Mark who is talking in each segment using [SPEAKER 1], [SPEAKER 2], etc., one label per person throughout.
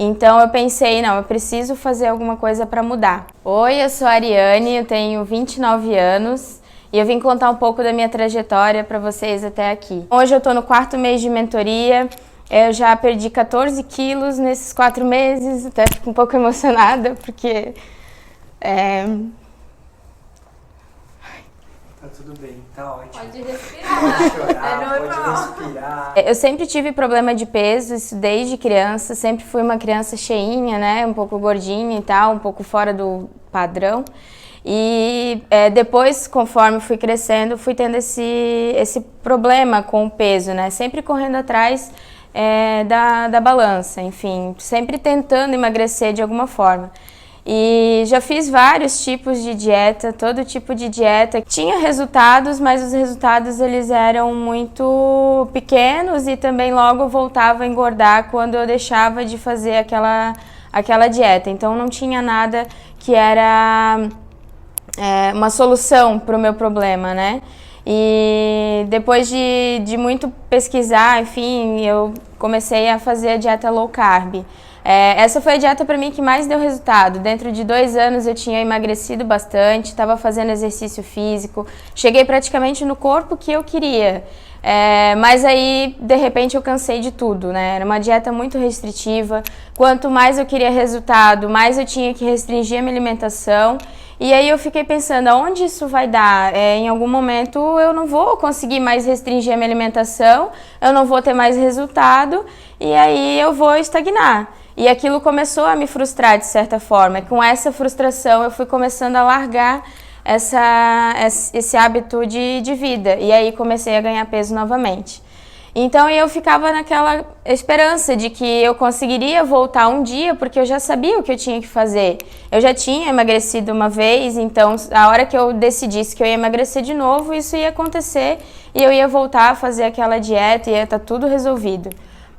[SPEAKER 1] Então eu pensei, não, eu preciso fazer alguma coisa para mudar. Oi, eu sou a Ariane, eu tenho 29 anos e eu vim contar um pouco da minha trajetória para vocês até aqui. Hoje eu estou no 4º mês de mentoria, eu já perdi 14 quilos nesses 4 meses, até fico um pouco emocionada porque...
[SPEAKER 2] Tá tudo bem, tá ótimo.
[SPEAKER 3] Pode respirar.
[SPEAKER 2] Pode chorar,
[SPEAKER 3] É normal.
[SPEAKER 2] pode respirar.
[SPEAKER 1] Eu sempre tive problema de peso, isso desde criança, sempre fui uma criança cheinha, né, um pouco gordinha e tal, um pouco fora do padrão. E depois, conforme fui crescendo, fui tendo esse problema com o peso, né, sempre correndo atrás da balança, enfim, sempre tentando emagrecer de alguma forma. E já fiz vários tipos de dieta, todo tipo de dieta. Tinha resultados, mas os resultados eles eram muito pequenos e também logo voltava a engordar quando eu deixava de fazer aquela dieta. Então não tinha nada que era uma solução para o meu problema, né? E depois de muito pesquisar, enfim, eu comecei a fazer a dieta low carb. Essa foi a dieta para mim que mais deu resultado. Dentro de 2 anos eu tinha emagrecido bastante, estava fazendo exercício físico, cheguei praticamente no corpo que eu queria. Mas aí, de repente, eu cansei de tudo, né? Era uma dieta muito restritiva. Quanto mais eu queria resultado, mais eu tinha que restringir a minha alimentação. E aí eu fiquei pensando, aonde isso vai dar? Em algum momento eu não vou conseguir mais restringir a minha alimentação, eu não vou ter mais resultado e aí eu vou estagnar. E aquilo começou a me frustrar de certa forma. Com essa frustração eu fui começando a largar esse hábito de vida. E aí comecei a ganhar peso novamente. Então eu ficava naquela esperança de que eu conseguiria voltar um dia, porque eu já sabia o que eu tinha que fazer. Eu já tinha emagrecido uma vez, então a hora que eu decidisse que eu ia emagrecer de novo, isso ia acontecer e eu ia voltar a fazer aquela dieta e ia estar tudo resolvido.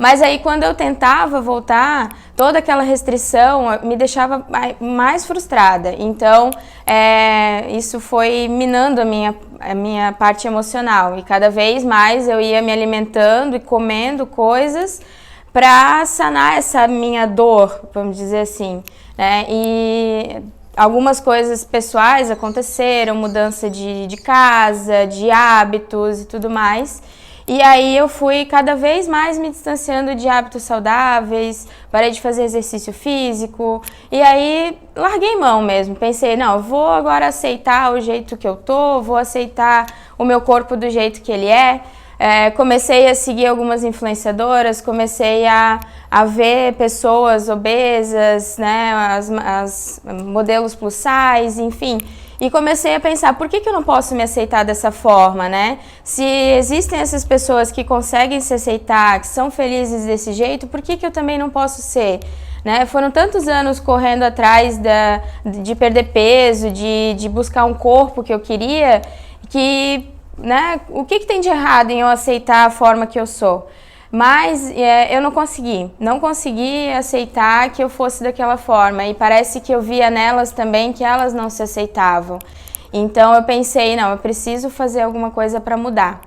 [SPEAKER 1] Mas aí quando eu tentava voltar, toda aquela restrição me deixava mais frustrada. Então isso foi minando a minha parte emocional. E cada vez mais eu ia me alimentando e comendo coisas para sanar essa minha dor, vamos dizer assim, né? E algumas coisas pessoais aconteceram, mudança de casa, de hábitos e tudo mais. E aí eu fui cada vez mais me distanciando de hábitos saudáveis, parei de fazer exercício físico e aí larguei mão mesmo. Pensei, não, eu vou agora aceitar o jeito que eu tô, vou aceitar o meu corpo do jeito que ele é. Comecei a seguir algumas influenciadoras, comecei a ver pessoas obesas, né, as modelos plus size, enfim. E comecei a pensar, por que eu não posso me aceitar dessa forma, né? Se existem essas pessoas que conseguem se aceitar, que são felizes desse jeito, por que eu também não posso ser? Né? Foram tantos anos correndo atrás de perder peso, de buscar um corpo que eu queria, que, né, o que tem de errado em eu aceitar a forma que eu sou? Mas eu não consegui aceitar que eu fosse daquela forma e parece que eu via nelas também que elas não se aceitavam. Então eu pensei, não, eu preciso fazer alguma coisa para mudar.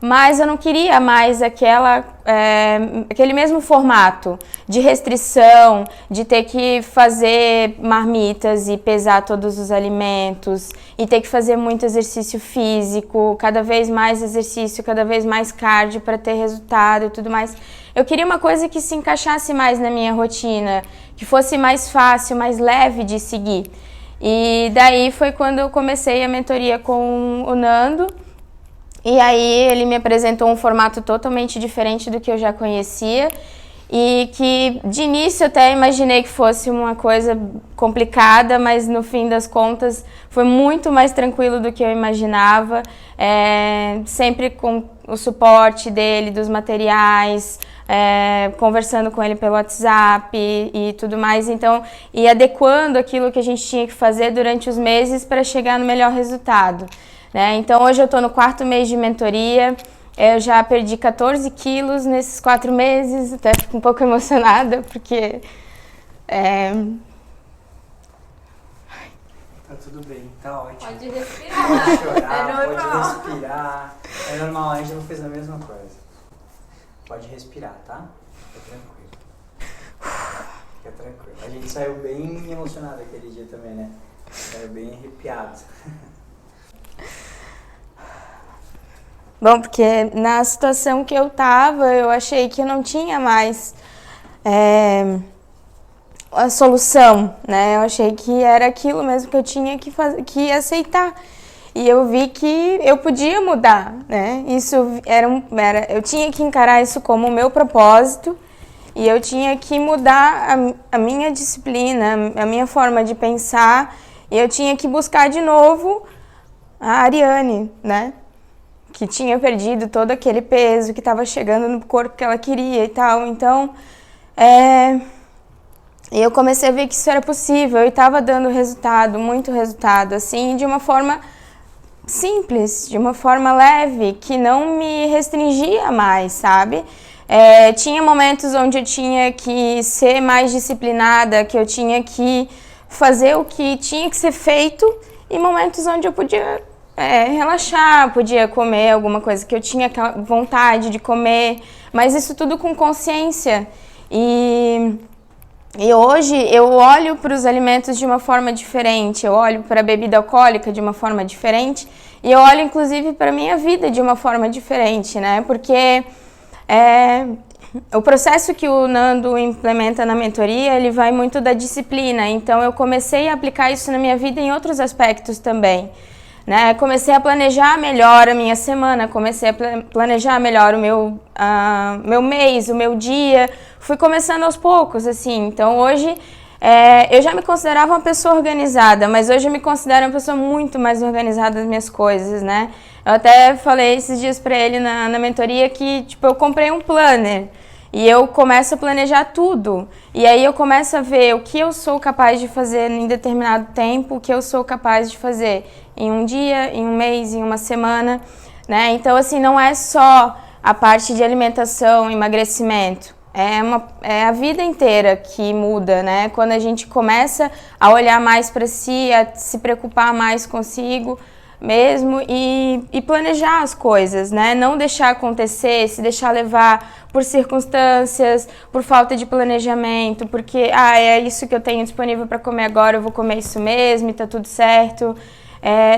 [SPEAKER 1] Mas eu não queria mais aquele mesmo formato de restrição, de ter que fazer marmitas e pesar todos os alimentos, e ter que fazer muito exercício físico, cada vez mais exercício, cada vez mais cardio para ter resultado e tudo mais. Eu queria uma coisa que se encaixasse mais na minha rotina, que fosse mais fácil, mais leve de seguir. E daí foi quando eu comecei a mentoria com o Nando. E aí ele me apresentou um formato totalmente diferente do que eu já conhecia e que de início eu até imaginei que fosse uma coisa complicada, mas no fim das contas foi muito mais tranquilo do que eu imaginava, sempre com o suporte dele, dos materiais, conversando com ele pelo WhatsApp e tudo mais, então, e adequando aquilo que a gente tinha que fazer durante os meses para chegar no melhor resultado. Então hoje eu estou no 4º mês de mentoria, eu já perdi 14 quilos nesses 4 meses, até fico um pouco emocionada porque...
[SPEAKER 2] Tá tudo bem, tá ótimo.
[SPEAKER 3] Pode respirar.
[SPEAKER 2] Pode chorar,
[SPEAKER 3] É normal.
[SPEAKER 2] pode respirar. É normal, a Ângela fez a mesma coisa. Pode respirar, tá? Fica tranquilo. tranquilo. A gente saiu bem emocionado aquele dia também, né? Saiu bem arrepiado.
[SPEAKER 1] Bom, porque na situação que eu tava, eu achei que eu não tinha mais a solução, né? Eu achei que era aquilo mesmo que eu tinha que fazer, que aceitar. E eu vi que eu podia mudar, né? Isso eu tinha que encarar isso como o meu propósito e eu tinha que mudar a minha disciplina, a minha forma de pensar, e eu tinha que buscar de novo a Ariane, né? Que tinha perdido todo aquele peso, que estava chegando no corpo que ela queria e tal. Então, eu comecei a ver que isso era possível e estava dando resultado, muito resultado, assim, de uma forma simples, de uma forma leve, que não me restringia mais, sabe? Tinha momentos onde eu tinha que ser mais disciplinada, que eu tinha que fazer o que tinha que ser feito, e momentos onde eu podia relaxar, podia comer alguma coisa que eu tinha vontade de comer, mas isso tudo com consciência. E hoje eu olho para os alimentos de uma forma diferente, eu olho para a bebida alcoólica de uma forma diferente e eu olho inclusive para a minha vida de uma forma diferente, né? Porque o processo que o Nando implementa na mentoria, ele vai muito da disciplina, então eu comecei a aplicar isso na minha vida em outros aspectos também. Né? Comecei a planejar melhor a minha semana, comecei a planejar melhor o meu mês, o meu dia. Fui começando aos poucos, assim. Então, hoje, eu já me considerava uma pessoa organizada, mas hoje eu me considero uma pessoa muito mais organizada das minhas coisas, né? Eu até falei esses dias pra ele na mentoria que, tipo, eu comprei um planner. E eu começo a planejar tudo. E aí eu começo a ver o que eu sou capaz de fazer em determinado tempo, o que eu sou capaz de fazer em um dia, em um mês, em uma semana, né? Então, assim, não é só a parte de alimentação, emagrecimento. É a vida inteira que muda, né? Quando a gente começa a olhar mais para si, a se preocupar mais consigo mesmo e planejar as coisas, né? Não deixar acontecer, se deixar levar por circunstâncias, por falta de planejamento, porque é isso que eu tenho disponível para comer agora, eu vou comer isso mesmo e tá tudo certo.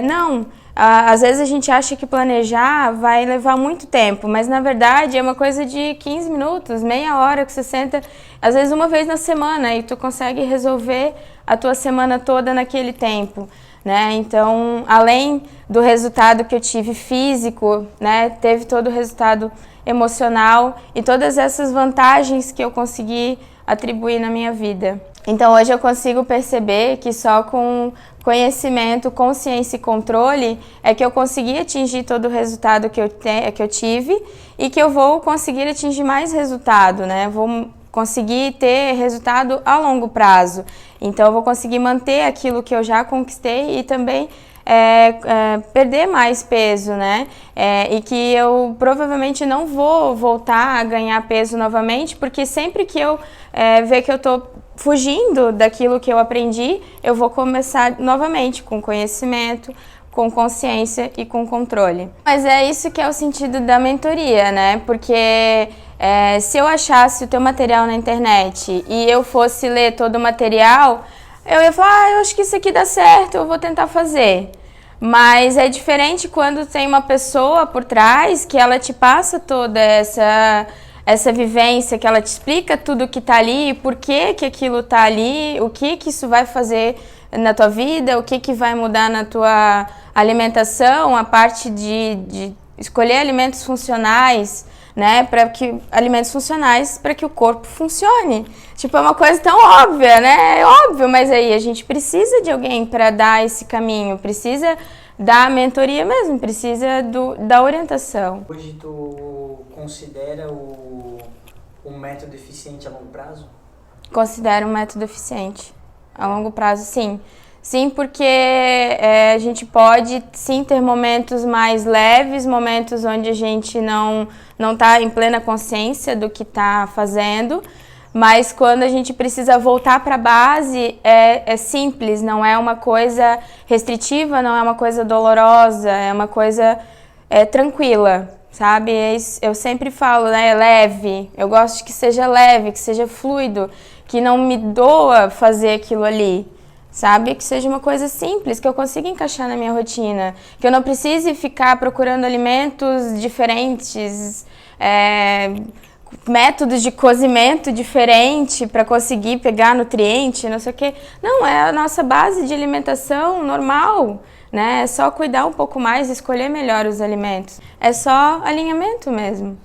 [SPEAKER 1] Não, às vezes a gente acha que planejar vai levar muito tempo, mas na verdade é uma coisa de 15 minutos, meia hora que você senta, às vezes uma vez na semana, e tu consegue resolver a tua semana toda naquele tempo. Né? Então, além do resultado que eu tive físico, né, teve todo o resultado emocional e todas essas vantagens que eu consegui atribuir na minha vida. Então, hoje eu consigo perceber que só com conhecimento, consciência e controle é que eu consegui atingir todo o resultado que eu tive e que eu vou conseguir atingir mais resultado, né? Vou conseguir ter resultado a longo prazo. Então, eu vou conseguir manter aquilo que eu já conquistei e também perder mais peso, né? E que eu provavelmente não vou voltar a ganhar peso novamente, porque sempre que eu ver que eu tô fugindo daquilo que eu aprendi, eu vou começar novamente com conhecimento, com consciência e com controle. Mas é isso que é o sentido da mentoria, né? Porque se eu achasse o teu material na internet e eu fosse ler todo o material, eu ia falar, eu acho que isso aqui dá certo, eu vou tentar fazer. Mas é diferente quando tem uma pessoa por trás que ela te passa toda essa vivência, que ela te explica tudo que tá ali, por que que aquilo tá ali, o que que isso vai fazer na tua vida, o que que vai mudar na tua alimentação, a parte de escolher alimentos funcionais, né, alimentos funcionais para que o corpo funcione. Tipo, é uma coisa tão óbvia, né? É óbvio, mas aí a gente precisa de alguém para dar esse caminho, precisa da mentoria mesmo, precisa da orientação.
[SPEAKER 2] Hoje tu considera um método eficiente a longo prazo?
[SPEAKER 1] Considero um método eficiente a longo prazo, sim. Sim, porque a gente pode, sim, ter momentos mais leves, momentos onde a gente não está em plena consciência do que está fazendo, mas quando a gente precisa voltar para a base, é simples, não é uma coisa restritiva, não é uma coisa dolorosa, é uma coisa tranquila, sabe? Eu sempre falo, né, leve, eu gosto que seja leve, que seja fluido, que não me doa fazer aquilo ali, sabe? Que seja uma coisa simples, que eu consiga encaixar na minha rotina, que eu não precise ficar procurando alimentos diferentes, métodos de cozimento diferente para conseguir pegar nutriente, não sei o quê. Não, é a nossa base de alimentação normal, né? É só cuidar um pouco mais, escolher melhor os alimentos. É só alinhamento mesmo.